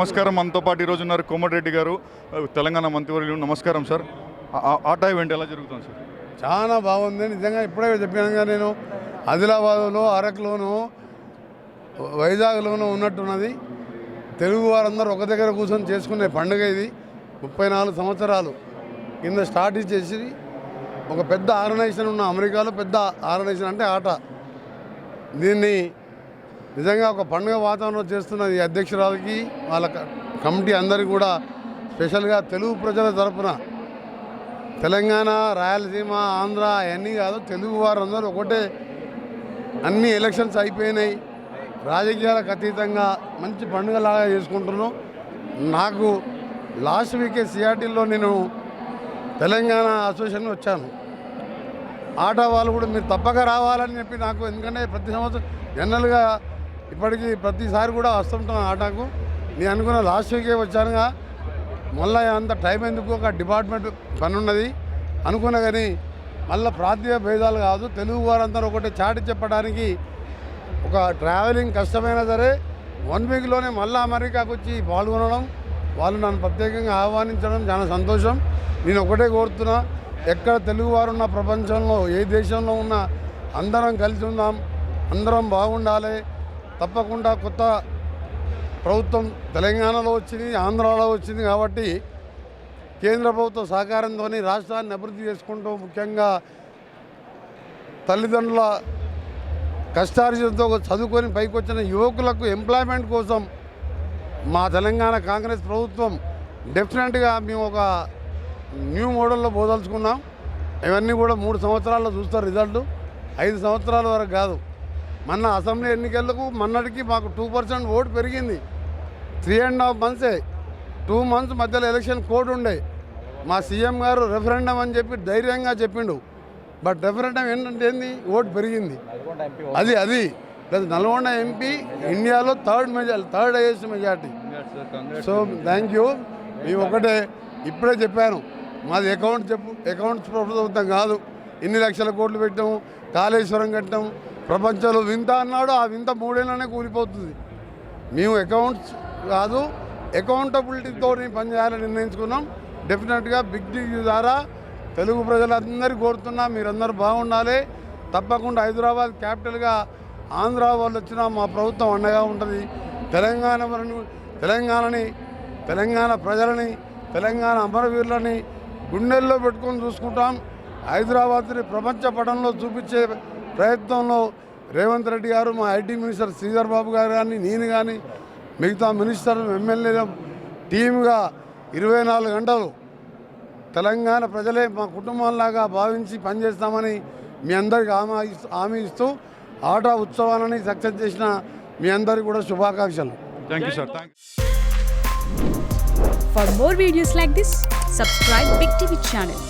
నమస్కారం. మనతో పాటు ఈరోజు ఉన్నారు కోమటిరెడ్డి గారు, తెలంగాణ మంత్రివర్యులు. నమస్కారం సార్. ఆటా ఈవెంట్ ఎలా జరుగుతుంది సార్? చాలా బాగుంది నిజంగా. ఇప్పుడే చెప్పానుగా నేను, ఆదిలాబాద్లో, అరకులోను, వైజాగ్లోనూ ఉన్నట్టున్నది. తెలుగు వారందరూ ఒక దగ్గర కూర్చొని చేసుకునే పండుగ ఇది. 34 సంవత్సరాలు కింద స్టార్ట్ చేసి ఒక పెద్ద ఆర్గనైజేషన్ ఉన్న అమెరికాలో పెద్ద ఆర్గనైజేషన్ అంటే ఆటా. దీన్ని నిజంగా ఒక పండుగ వాతావరణం చేస్తున్నది. అధ్యక్షురాలకి, వాళ్ళ కమిటీ అందరికీ కూడా స్పెషల్గా తెలుగు ప్రజల తరఫున, తెలంగాణ, రాయలసీమ, ఆంధ్ర అవన్నీ కాదు, తెలుగు వారందరూ ఒకటే. అన్ని ఎలక్షన్స్ అయిపోయినాయి, రాజకీయాలకు అతీతంగా మంచి పండుగలాగా చేసుకుంటున్నాం. నాకు లాస్ట్ వీకే సిఆర్టీలో నేను తెలంగాణ అసోసియేషన్ వచ్చాను. ఆటా వాళ్ళు కూడా మీరు తప్పక రావాలని చెప్పి నాకు, ఎందుకంటే ప్రతి సంవత్సరం జనరల్గా ఇప్పటికీ ప్రతిసారి కూడా వస్తుంటాను ఆటాకు. నేను అనుకున్న లాస్ట్ వీకే వచ్చానుగా, మళ్ళీ అంత టైం ఎందుకు, ఒక డిపార్ట్మెంట్ పని ఉన్నది అనుకున్నా. కానీ మళ్ళీ ప్రాంతీయ భేదాలు కాదు, తెలుగు వారందరూ ఒకటి చాటి చెప్పడానికి ఒక ట్రావెలింగ్ కష్టమైనా సరే 1 వీక్లోనే మళ్ళీ అమెరికాకు వచ్చి పాల్గొనడం, వాళ్ళు నన్ను ప్రత్యేకంగా ఆహ్వానించడం చాలా సంతోషం. నేను ఒకటే కోరుతున్నా, ఎక్కడ తెలుగువారు ఉన్న ప్రపంచంలో ఏ దేశంలో ఉన్నా అందరం కలిసి ఉందాం, అందరం బాగుండాలి. తప్పకుండా కొత్త ప్రభుత్వం తెలంగాణలో వచ్చింది, ఆంధ్రాలో వచ్చింది కాబట్టి కేంద్ర ప్రభుత్వ సహకారంతో రాష్ట్రాన్ని అభివృద్ధి చేసుకుంటూ, ముఖ్యంగా తల్లిదండ్రుల కష్టార్జితంతో చదువుకొని పైకి వచ్చిన యువకులకు ఎంప్లాయ్మెంట్ కోసం మా తెలంగాణ కాంగ్రెస్ ప్రభుత్వం డెఫినెట్గా మేము ఒక న్యూ మోడల్లో పోదలుచుకున్నాం. ఇవన్నీ కూడా 3 సంవత్సరాల్లో చూస్తారు రిజల్ట్, 5 సంవత్సరాల వరకు కాదు. మొన్న అసెంబ్లీ ఎన్నికలకు మొన్నటికి మాకు 2% ఓటు పెరిగింది. 3.5 months 2 months మధ్యలో ఎలక్షన్ కోడ్ ఉండే. మా సీఎం గారు రెఫరెండం అని చెప్పి ధైర్యంగా చెప్పిండు. బట్ రెఫరెండం ఏంటంటే ఏంది, ఓటు పెరిగింది. అది ప్లస్ నల్గొండ ఎంపీ ఇండియాలో third highest majority. So thank you. మేము ఒకటే ఇప్పుడే చెప్పాను, మాది అకౌంట్స్ ప్రభుత్వం కాదు. ఇన్ని లక్షల కోట్లు పెట్టాము, కాళేశ్వరం కట్టాము, ప్రపంచంలో వింత అన్నాడు, ఆ వింత 3 ఏళ్ళనే కూలిపోతుంది. మేము అకౌంట్స్ కాదు, అకౌంటబిలిటీతో పనిచేయాలని నిర్ణయించుకున్నాం. డెఫినెట్గా బిగ్ టీవీ ద్వారా తెలుగు ప్రజలందరికీ కోరుతున్నా, మీరందరూ బాగుండాలి. తప్పకుండా హైదరాబాద్ క్యాపిటల్గా ఆంధ్ర వాళ్ళు వచ్చినా మా ప్రభుత్వం అండగా ఉంటుంది. తెలంగాణ ప్రజలని, తెలంగాణ అమరవీరులని గుండెల్లో పెట్టుకొని చూసుకుంటాం. హైదరాబాద్ని ప్రపంచ పటంలో చూపించే ప్రయత్నంలో రేవంత్ రెడ్డి గారు, మా ఐటీ మినిస్టర్ శ్రీధర్ బాబు గారు కానీ, నేను కానీ, మిగతా మినిస్టర్, ఎమ్మెల్యేల టీమ్గా 24 గంటలు తెలంగాణ ప్రజలే మా కుటుంబంలాగా భావించి పనిచేస్తామని మీ అందరికీ హామీ ఇస్తూ ఆటా ఉత్సవాలని సక్సెస్ చేసిన మీ అందరికీ కూడా శుభాకాంక్షలు. Thank you sir. For more videos like this, subscribe Big TV channel.